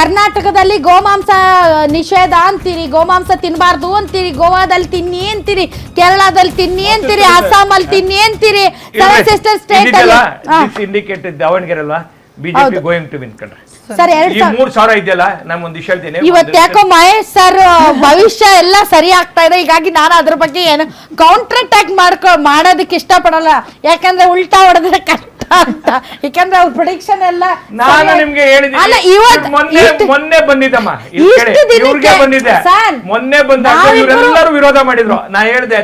ಕರ್ನಾಟಕದಲ್ಲಿ ಗೋಮಾಂಸ ನಿಷೇಧ ಅಂತೀರಿ, ಗೋಮಾಂಸ ತಿನ್ನಬಾರ್ದು ಅಂತೀರಿ, ಗೋವಾದಲ್ಲಿ ತಿನ್ನಿ ಅಂತೀರಿ, ಕೇರಳದಲ್ಲಿ ತಿನ್ನಿ ಅಂತೀರಿ, ಅಸ್ಸಾಮಲ್ಲಿ ತಿನ್ನಿ ಅಂತೀರಿ, ಸ್ಟೇಟ್ ಅಲ್ಲಿ ಇಂಡಿಕೇಟೆಡ್ ದಾವಣಗೆರೆ ಅಲ್ವಾ ಬಿಜೆಪಿ ಗೋಯಿಂಗ್ ಟು ವಿನ್ ಕಂಡ್ರೆ ಸರ್. 3,000 ಇದೆಯಲ್ಲ, ನಾನು ಒಂದು ವಿಷಯ ಹೇಳ್ತೀನಿ. ಇವತ್ತು ಯಾಕೋ ಮಹೇಶ್ ಸರ್ ಭವಿಷ್ಯ ಎಲ್ಲ ಸರಿ ಆಗ್ತಾ ಇದೆ, ಹೀಗಾಗಿ ನಾನು ಅದ್ರ ಬಗ್ಗೆ ಏನು ಕೌಂಟರ್ ಅಟ್ಯಾಕ್ ಮಾಡೋದಕ್ಕೆ ಇಷ್ಟಪಡಲ್ಲ, ಯಾಕಂದ್ರೆ ಉಲ್ಟಾ ಹೊಡೆದ್ರೆ ಕಷ್ಟ ಅಂತ. ಯಾಕಂದ್ರೆ ಅವ್ರ ಪ್ರೊಡಿಕ್ಷನ್ ಎಲ್ಲ ನಾನು ನಿಮ್ಗೆ ಹೇಳಿದ್ದೀನಿ, ಮೊನ್ನೆ ಬಂದಿದ್ದಮ್ಮ, ಇವ್ರಿಗೆ ಬಂದಿದ್ದೆ, ಮೊನ್ನೆ ಬಂದಾಗ ಇವರೆಲ್ಲರೂ ವಿರೋಧ ಮಾಡಿದ್ರು. ನಾ ಹೇಳಿದೆ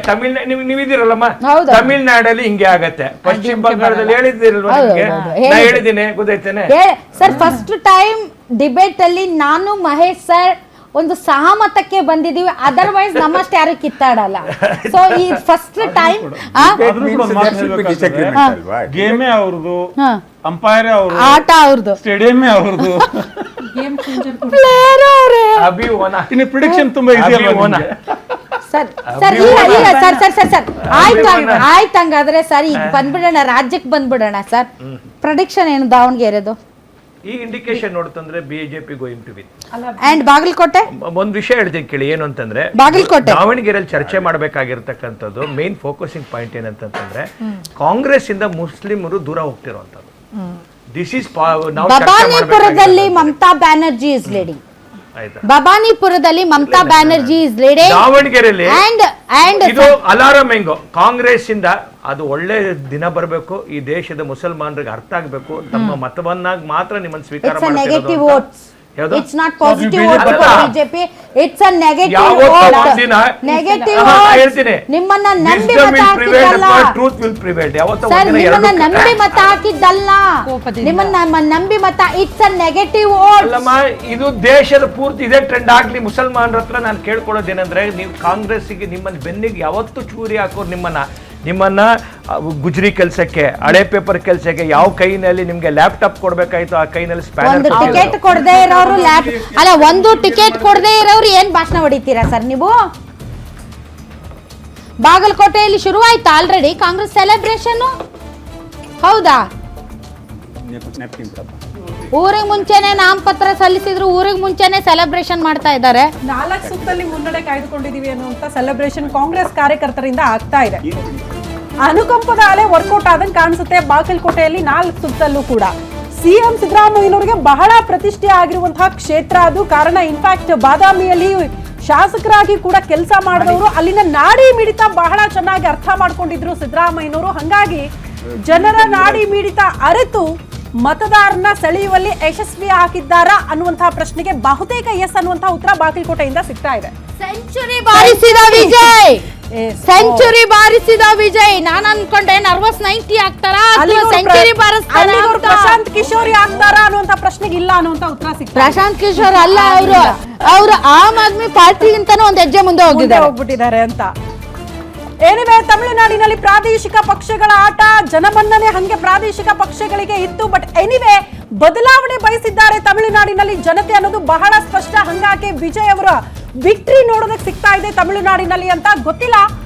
ನೀವಿದ್ದೀರಲ್ಲಮ್ಮ, ತಮಿಳ್ನಾಡಲ್ಲಿ ಹಿಂಗೆ ಆಗತ್ತೆ, ಪಶ್ಚಿಮ ಬಂಗಾಳದಲ್ಲಿ ಹೇಳಿದ್ದೀರಲ್ವಾ ನಿಮ್ಗೆ, ನಾ ಹೇಳಿದ್ದೀನಿ, ಗೊತ್ತೈತೇನೆ ಸರ್. ಫಸ್ಟ್ ಟೈಮ್ ಡಿಬೇಟ್ ಅಲ್ಲಿ ನಾನು ಮಹೇಶ್ ಸರ್ ಒಂದು ಸಹಮತಕ್ಕೆ ಬಂದಿದೀವಿ, ಅದರ್ವೈಸ್ ನಮ್ಮಷ್ಟು ಯಾರು ಕಿತ್ತಾಡಲ್ಲ. ಸೊ ಈ ಫಸ್ಟ್ ಟೈಮ್ ಗೇಮೇ ಅವ್ರದ್ದು, ಅಂಪೈರ್ ಅವ್ರದ್ದು, ಆಟ ಅವ್ರದ್ದು, ಸ್ಟೇಡಿಯಂ ಅವ್ರದ್ದು, ಪ್ಲೇಯರ್ ಅವರೇ. ಇನ್ನು ಪ್ರಿಡಿಕ್ಷನ್ ತುಂಬಾ ಈಸಿ ಅಲ್ವಾ ಸರ್? ಸರ್ ಆಯ್ತು ಹಂಗಾದ್ರೆ ಸರ್ ಈಗ ಬಂದ್ಬಿಡೋಣ, ರಾಜ್ಯಕ್ಕೆ ಬಂದ್ಬಿಡೋಣ ಸರ್. ಪ್ರೊಡಿಕ್ಷನ್ ಏನು ದಾವಣಗೆರೆದು? ಈ ಇಂಡಿಕೇಶನ್ ನೋಡ್ತಂದ್ರೆ BJP going to win. And Bagalkot ಒಂದ್ ವಿಷಯ ಹೇಳ್ತೀನಿ ಕೇಳಿ, ಏನು ಅಂತಂದ್ರೆ ಬಾಗಲಕೋಟೆ ದಾವಣಗೆರೆಯಲ್ಲಿ ಚರ್ಚೆ ಮಾಡಬೇಕಾಗಿರ್ತಕ್ಕಂಥದ್ದು ಮೇನ್ ಫೋಕಸಿಂಗ್ ಪಾಯಿಂಟ್ ಏನಂತಂದ್ರೆ ಕಾಂಗ್ರೆಸ್ ಇಂದ ಮುಸ್ಲಿಮರು ದೂರ ಹೋಗ್ತಿರುವಂತದ್ದು. ದಿಸ್ ಇಸ್ ಭವಾನಿಪುರದಲ್ಲಿ ಮಮತಾ ಬ್ಯಾನರ್ಜಿ ಇಸ್ ಲೀಡಿಂಗ್. ಭವಾನಿಪುರದಲ್ಲಿ ಮಮತಾ ಬ್ಯಾನರ್ಜಿ ಇಸ್ ಲೀಡಿಂಗ್. ದಾವಣಗೆರೆಯಲ್ಲಿ ಇದು ಅಲಾರಂ ಹೆಂಗೋ ಕಾಂಗ್ರೆಸ್ ಇಂದ ಅದು ಒಳ್ಳೆ ದಿನ ಬರಬೇಕು, ಈ ದೇಶದ ಮುಸಲ್ಮಾನರಿಗೆ ಅರ್ಥ ಆಗಬೇಕು, ತಮ್ಮ ಮತವನ್ನಾಗಿ ಮಾತ್ರ ನಿಮ್ಮನ್ನು ಸ್ವೀಕಾರ ಮಾಡ್ತಿರೋದು. It's not positive vote for BJP. It's a negative vote. Negative vote. ನಿಮ್ಮನ್ನ ನಂಬಿ ಮತ ಹಾಕಿದ್ದಲ್ಲ. Truth will prevail. ಸರ್ ನಿಮ್ಮನ್ನ ನಂಬಿ ಮತ ಹಾಕಿದ್ದಲ್ಲ, ನಿಮ್ಮನ್ನ ನಂಬಿ ಮತ. It's a negative vote. ಅಲ್ಲಮ್ಮ, ಇದು ದೇಶದ ಪೂರ್ತಿ ಇದೇ ಟ್ರೆಂಡ್ ಆಗ್ಲಿ. ಮುಸಲ್ಮಾನರ ಹತ್ರ ನಾನು ಕೇಳ್ಕೊಳ್ಳೋದೇನಂದ್ರೆ, ನೀವು ಕಾಂಗ್ರೆಸ್ಸಿಗೆ ನಿಮ್ಮನ್ನ ಬೆನ್ನಿಗೆ ಯಾವತ್ತು ಚೂರಿ ಹಾಕೋರು, ನಿಮ್ಮನ್ನ ಗುಜರಿ ಕೆಲಸಕ್ಕೆ, ಹಳೆ ಪೇಪರ್ ಕೆಲಸಕ್ಕೆ, ಯಾವ ಕೈನಲ್ಲಿ ನಿಮ್ಗೆ ಲ್ಯಾಪ್ಟಾಪ್ ಕೊಡ್ಬೇಕಾಯ್ತು ಆ ಕೈನಲ್ಲಿ ಒಂದು ಟಿಕೆಟ್ ಕೊಡದೇ ಇರೋರು ಅಲ್ಲ, ಒಂದು ಟಿಕೆಟ್ ಕೊಡದೇ ಇರೋರು ಏನ್ ಭಾಷಣ ಹೊಡಿತೀರಾ ಸರ್ ನೀವು? ಬಾಗಲಕೋಟೆಯಲ್ಲಿ ಶುರುವಾಯ್ತಾ ಆಲ್ರೆಡಿ ಕಾಂಗ್ರೆಸ್ ಸೆಲೆಬ್ರೇಷನ್? ಹೌದಾ? ಊರಿಗೆ ಮುಂಚೆನೆ ನಾಮಪತ್ರ ಸಲ್ಲಿಸಿದ್ರು, ಊರಿಗೆ ಮುಂಚೆನೆ ಸೆಲೆಬ್ರೇಷನ್ ಮಾಡ್ತಾ ಇದ್ದಾರೆ. 4 ಸುತ್ತಲ್ಲಿ ಮುನ್ನಡೆ ಕಾಯ್ದುಕೊಂಡಿದೀವಿ ಅನ್ನುವಂತ ಸೆಲೆಬ್ರೇಷನ್ ಕಾಂಗ್ರೆಸ್ ಕಾರ್ಯಕರ್ತರಿಂದ ಆಗ್ತಾ ಇದೆ. ಅನುಕಂಪದ ಅಲೆ ವರ್ಕೌಟ್ ಆದಂಗೆ ಕಾಣಿಸುತ್ತೆ. ಬಾಗಲಕೋಟೆಯಲ್ಲಿ 4 ಸುತ್ತಲ್ಲೂ ಕೂಡ ಸಿಎಂ ಸಿದ್ದರಾಮಯ್ಯನವರಿಗೆ ಬಹಳ ಪ್ರತಿಷ್ಠೆ ಆಗಿರುವಂತಹ ಕ್ಷೇತ್ರ ಅದು. ಕಾರಣ ಇನ್ಫ್ಯಾಕ್ಟ್ ಬಾದಾಮಿಯಲ್ಲಿ ಶಾಸಕರಾಗಿ ಕೂಡ ಕೆಲಸ ಮಾಡಿದವರು, ಅಲ್ಲಿನ ನಾಡಿ ಮಿಡಿತ ಬಹಳ ಚೆನ್ನಾಗಿ ಅರ್ಥ ಮಾಡ್ಕೊಂಡಿದ್ರು ಸಿದ್ದರಾಮಯ್ಯನವರು. ಹಂಗಾಗಿ ಜನರ ನಾಡಿ ಮಿಡಿತ ಅರಿತು ಮತದಾರನ ಸೆಳೆಯುವಲ್ಲಿ ಯಶಸ್ವಿ ಆಗಿದ್ದಾರಾ ಅನ್ನುವಂತಹ ಪ್ರಶ್ನೆಗೆ ಬಹುತೇಕ ಎಸ್ ಅನ್ನುವಂತಹ ಉತ್ತರ ಬಾಗಲಕೋಟೆಯಿಂದ ಸಿಗ್ತಾ ಇದೆ. ಸೆಂಚುರಿ ಬಾರಿಸಿದ ವಿಜಯ್, ಸೆಂಚುರಿ ಬಾರಿಸಿದ ವಿಜಯ್. ನಾನು ಅನ್ಕೊಂಡೆ ನರ್ವಸ್ 90 ಆಗ್ತಾರಾ, ಸೆಂಚುರಿ ಬಾರಿಸ್ತಾರಾ, ಪ್ರಶಾಂತ್ ಕಿಶೋರ್ ಆಗ್ತಾರಾ ಅನ್ನುವಂತ ಪ್ರಶ್ನೆಗೆ ಇಲ್ಲ ಅನ್ನುವಂತ ಉತ್ತರ ಸಿಗ್ತಾ. ಪ್ರಶಾಂತ್ ಕಿಶೋರ್ ಅಲ್ಲ, ಅವರು ಆಮ್ ಆದ್ಮಿ ಪಾರ್ಟಿಗಿಂತನೂ ಒಂದು ಹೆಜ್ಜೆ ಮುಂದೆ ಹೋಗ್ಬಿಟ್ಟಿದ್ದಾರೆ ಅಂತ. ಏನಿವೆ, ತಮಿಳುನಾಡಿನಲ್ಲಿ ಪ್ರಾದೇಶಿಕ ಪಕ್ಷಗಳ ಆಟ, ಜನಮನ್ನಣೆ ಹಂಗೆ ಪ್ರಾದೇಶಿಕ ಪಕ್ಷಗಳಿಗೆ ಇತ್ತು. ಬಟ್ ಎನಿವೆ ಬದಲಾವಣೆ ಬಯಸಿದ್ದಾರೆ ತಮಿಳುನಾಡಿನಲ್ಲಿ ಜನತೆ ಅನ್ನೋದು ಬಹಳ ಸ್ಪಷ್ಟ. ಹಂಗಾಗಿ ವಿಜಯ್ ಅವರ ವಿಕ್ಟ್ರಿ ನೋಡೋದಕ್ಕೆ ಸಿಗ್ತಾ ಇದೆ ತಮಿಳುನಾಡಿನಲ್ಲಿ ಅಂತ ಗೊತ್ತಿಲ್ಲ.